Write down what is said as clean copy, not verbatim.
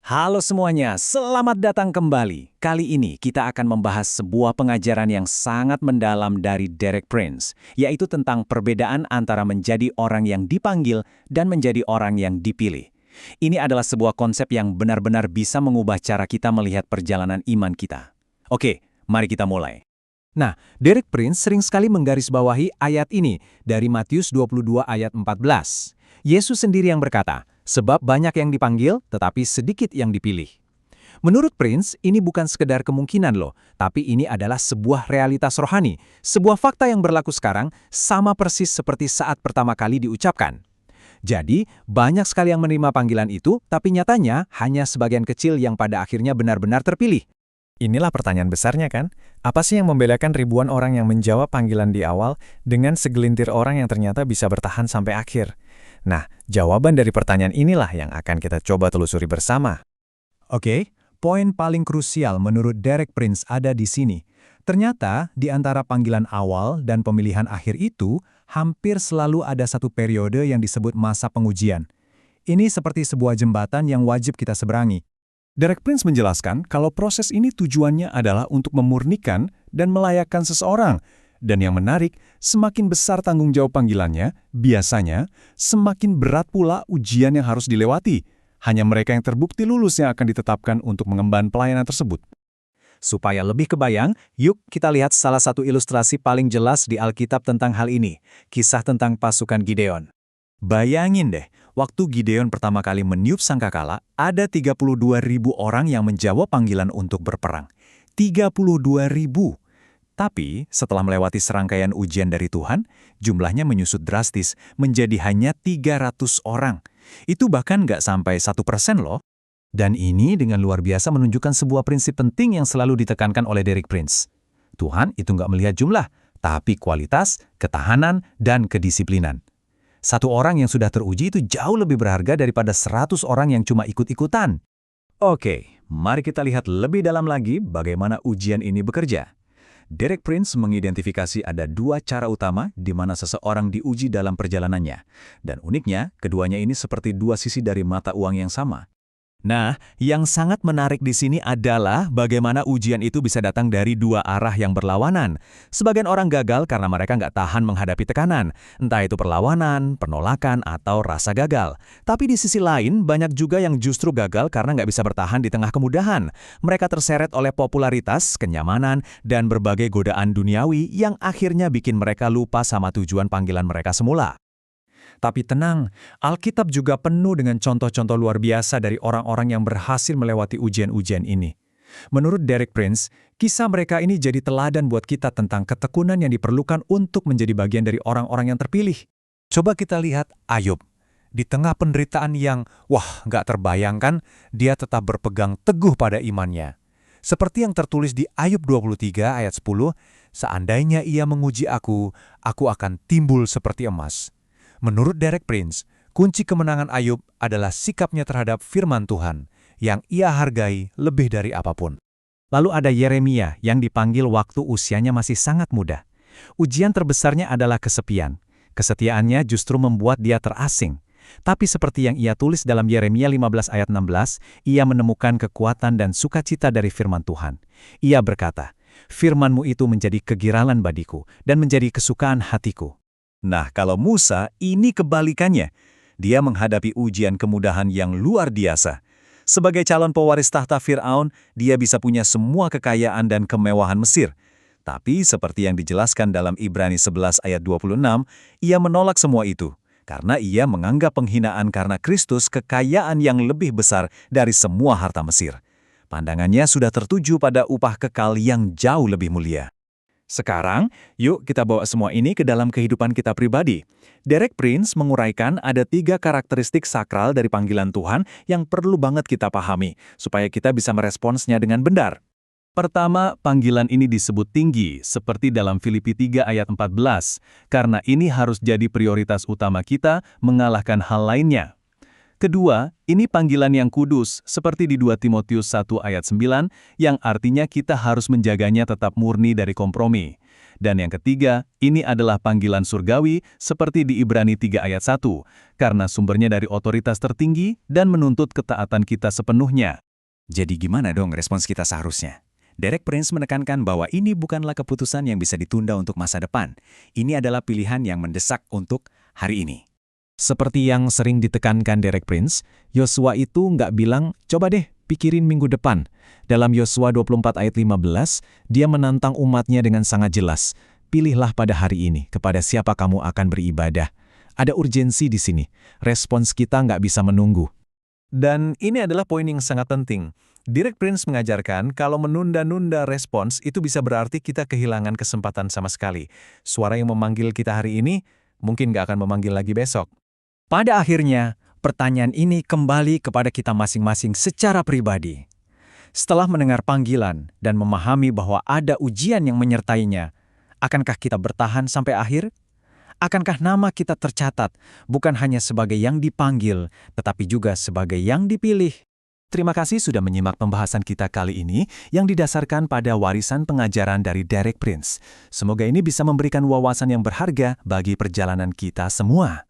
Halo semuanya, selamat datang kembali. Kali ini kita akan membahas sebuah pengajaran yang sangat mendalam dari Derek Prince, yaitu tentang perbedaan antara menjadi orang yang dipanggil dan menjadi orang yang dipilih. Ini adalah sebuah konsep yang benar-benar bisa mengubah cara kita melihat perjalanan iman kita. Oke, mari kita mulai. Nah, Derek Prince sering sekali menggarisbawahi ayat ini dari Matius 22 ayat 14. Yesus sendiri yang berkata, sebab banyak yang dipanggil, tetapi sedikit yang dipilih. Menurut Prince, ini bukan sekedar kemungkinan loh, tapi ini adalah sebuah realitas rohani, sebuah fakta yang berlaku sekarang, sama persis seperti saat pertama kali diucapkan. Jadi, banyak sekali yang menerima panggilan itu, tapi nyatanya hanya sebagian kecil yang pada akhirnya benar-benar terpilih. Inilah pertanyaan besarnya kan? Apa sih yang membedakan ribuan orang yang menjawab panggilan di awal dengan segelintir orang yang ternyata bisa bertahan sampai akhir? Nah, jawaban dari pertanyaan inilah yang akan kita coba telusuri bersama. Oke, poin paling krusial menurut Derek Prince ada di sini. Ternyata, di antara panggilan awal dan pemilihan akhir itu, hampir selalu ada satu periode yang disebut masa pengujian. Ini seperti sebuah jembatan yang wajib kita seberangi. Derek Prince menjelaskan kalau proses ini tujuannya adalah untuk memurnikan dan melayakkan seseorang. Dan yang menarik, semakin besar tanggung jawab panggilannya, biasanya semakin berat pula ujian yang harus dilewati. Hanya mereka yang terbukti lulus yang akan ditetapkan untuk mengemban pelayanan tersebut. Supaya lebih kebayang, yuk kita lihat salah satu ilustrasi paling jelas di Alkitab tentang hal ini, kisah tentang pasukan Gideon. Bayangin deh, waktu Gideon pertama kali meniup sangkakala, ada 32.000 orang yang menjawab panggilan untuk berperang. 32.000. Tapi, setelah melewati serangkaian ujian dari Tuhan, jumlahnya menyusut drastis menjadi hanya 300 orang. Itu bahkan nggak sampai 1% loh. Dan ini dengan luar biasa menunjukkan sebuah prinsip penting yang selalu ditekankan oleh Derek Prince. Tuhan itu nggak melihat jumlah, tapi kualitas, ketahanan, dan kedisiplinan. Satu orang yang sudah teruji itu jauh lebih berharga daripada 100 orang yang cuma ikut-ikutan. Oke, mari kita lihat lebih dalam lagi bagaimana ujian ini bekerja. Derek Prince mengidentifikasi ada dua cara utama di mana seseorang diuji dalam perjalanannya. Dan uniknya, keduanya ini seperti dua sisi dari mata uang yang sama. Nah, yang sangat menarik di sini adalah bagaimana ujian itu bisa datang dari dua arah yang berlawanan. Sebagian orang gagal karena mereka nggak tahan menghadapi tekanan, entah itu perlawanan, penolakan, atau rasa gagal. Tapi di sisi lain, banyak juga yang justru gagal karena nggak bisa bertahan di tengah kemudahan. Mereka terseret oleh popularitas, kenyamanan, dan berbagai godaan duniawi yang akhirnya bikin mereka lupa sama tujuan panggilan mereka semula. Tapi tenang, Alkitab juga penuh dengan contoh-contoh luar biasa dari orang-orang yang berhasil melewati ujian-ujian ini. Menurut Derek Prince, kisah mereka ini jadi teladan buat kita tentang ketekunan yang diperlukan untuk menjadi bagian dari orang-orang yang terpilih. Coba kita lihat Ayub. Di tengah penderitaan yang, nggak terbayangkan, dia tetap berpegang teguh pada imannya. Seperti yang tertulis di Ayub 23 ayat 10, seandainya ia menguji aku akan timbul seperti emas. Menurut Derek Prince, kunci kemenangan Ayub adalah sikapnya terhadap firman Tuhan, yang ia hargai lebih dari apapun. Lalu ada Yeremia yang dipanggil waktu usianya masih sangat muda. Ujian terbesarnya adalah kesepian. Kesetiaannya justru membuat dia terasing. Tapi seperti yang ia tulis dalam Yeremia 15 ayat 16, ia menemukan kekuatan dan sukacita dari firman Tuhan. Ia berkata, "Firman-Mu itu menjadi kegiralan badiku dan menjadi kesukaan hatiku." Nah, kalau Musa, ini kebalikannya. Dia menghadapi ujian kemudahan yang luar biasa. Sebagai calon pewaris tahta Fir'aun, dia bisa punya semua kekayaan dan kemewahan Mesir. Tapi seperti yang dijelaskan dalam Ibrani 11 ayat 26, ia menolak semua itu. Karena ia menganggap penghinaan karena Kristus kekayaan yang lebih besar dari semua harta Mesir. Pandangannya sudah tertuju pada upah kekal yang jauh lebih mulia. Sekarang, yuk kita bawa semua ini ke dalam kehidupan kita pribadi. Derek Prince menguraikan ada 3 karakteristik sakral dari panggilan Tuhan yang perlu banget kita pahami, supaya kita bisa meresponsnya dengan benar. Pertama, panggilan ini disebut tinggi, seperti dalam Filipi 3 ayat 14, karena ini harus jadi prioritas utama kita mengalahkan hal lainnya. Kedua, ini panggilan yang kudus, seperti di 2 Timotius 1 ayat 9, yang artinya kita harus menjaganya tetap murni dari kompromi. Dan yang ketiga, ini adalah panggilan surgawi seperti di Ibrani 3 ayat 1, karena sumbernya dari otoritas tertinggi dan menuntut ketaatan kita sepenuhnya. Jadi gimana dong respons kita seharusnya? Derek Prince menekankan bahwa ini bukanlah keputusan yang bisa ditunda untuk masa depan. Ini adalah pilihan yang mendesak untuk hari ini. Seperti yang sering ditekankan Derek Prince, Yosua itu nggak bilang, coba deh pikirin minggu depan. Dalam Yosua 24 ayat 15, dia menantang umatnya dengan sangat jelas. Pilihlah pada hari ini kepada siapa kamu akan beribadah. Ada urgensi di sini. Respons kita nggak bisa menunggu. Dan ini adalah poin yang sangat penting. Derek Prince mengajarkan kalau menunda-nunda respons itu bisa berarti kita kehilangan kesempatan sama sekali. Suara yang memanggil kita hari ini mungkin nggak akan memanggil lagi besok. Pada akhirnya, pertanyaan ini kembali kepada kita masing-masing secara pribadi. Setelah mendengar panggilan dan memahami bahwa ada ujian yang menyertainya, akankah kita bertahan sampai akhir? Akankah nama kita tercatat bukan hanya sebagai yang dipanggil, tetapi juga sebagai yang dipilih? Terima kasih sudah menyimak pembahasan kita kali ini yang didasarkan pada warisan pengajaran dari Derek Prince. Semoga ini bisa memberikan wawasan yang berharga bagi perjalanan kita semua.